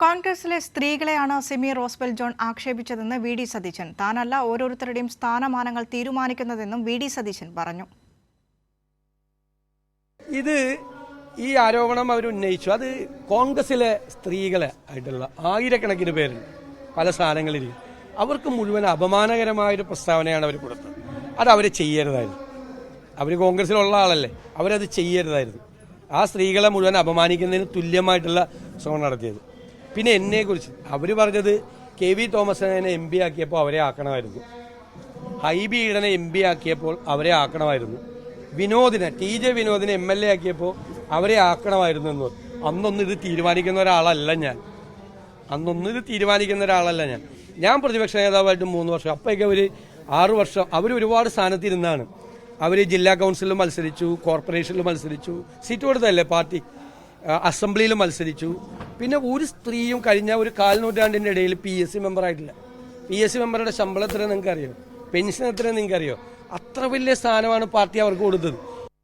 കോൺഗ്രസിലെ സ്ത്രീകളെയാണ് സിമി റോസ്ബെൽ ജോൺ ആക്ഷേപിച്ചതെന്ന് വി ഡി സതീശൻ. താനല്ല ഓരോരുത്തരുടെയും സ്ഥാനമാനങ്ങൾ തീരുമാനിക്കുന്നതെന്നും വി ഡി സതീശൻ പറഞ്ഞു. ഈ ആരോപണം അവർ ഉന്നയിച്ചു. അത് കോൺഗ്രസിലെ സ്ത്രീകളെ ആയിട്ടുള്ള ആയിരക്കണക്കിന് പേര് പല സ്ഥാനങ്ങളിൽ അവർക്ക് മുഴുവൻ അപമാനകരമായൊരു പ്രസ്താവനയാണ് അവർ കൊടുത്തത്. അത് അവർ ചെയ്യരുതായിരുന്നു. അവർ കോൺഗ്രസിലുള്ള ആളല്ലേ, അവരത് ചെയ്യരുതായിരുന്നു. ആ സ്ത്രീകളെ മുഴുവൻ അപമാനിക്കുന്നതിന് തുല്യമായിട്ടുള്ള ശ്രമം നടത്തിയത്. പിന്നെ എന്നെക്കുറിച്ച് അവർ പറഞ്ഞത് KV തോമസിനെ MP ആക്കിയപ്പോൾ അവരെ ആക്കണമായിരുന്നു, ഹൈബി ഈഡനെ MP ആക്കിയപ്പോൾ അവരെ ആക്കണമായിരുന്നു, വിനോദിനെ TJ വിനോദിനെ MLA ആക്കിയപ്പോൾ അവരെ ആക്കണമായിരുന്നു എന്ന്. അന്നൊന്നും ഇത് തീരുമാനിക്കുന്ന ഒരാളല്ല ഞാൻ പ്രതിപക്ഷ നേതാവായിട്ട് 3 വർഷം, അപ്പോഴൊക്കെ അവർ 6 വർഷം അവർ ഒരുപാട് സ്ഥാനത്തിരുന്നാണ്. അവർ ജില്ലാ കൗൺസിലിൽ മത്സരിച്ചു, കോർപ്പറേഷനിൽ മത്സരിച്ചു, സീറ്റ് കൊടുത്തല്ലേ പാർട്ടി, അസംബ്ലിയിൽ മത്സരിച്ചു. പിന്നെ ഒരു സ്ത്രീയും കഴിഞ്ഞ ഒരു 1/4 നൂറ്റാണ്ടിൻ്റെ ഇടയിൽ PSC മെമ്പറായിട്ടില്ല. PSC മെമ്പറുടെ ശമ്പളം എത്ര നിങ്ങൾക്ക് അറിയോ, പെൻഷൻ എത്ര നിങ്ങൾക്ക് അറിയോ? അത്ര വലിയ സ്ഥാനമാണ് പാർട്ടി അവർക്ക് കൊടുത്തത്.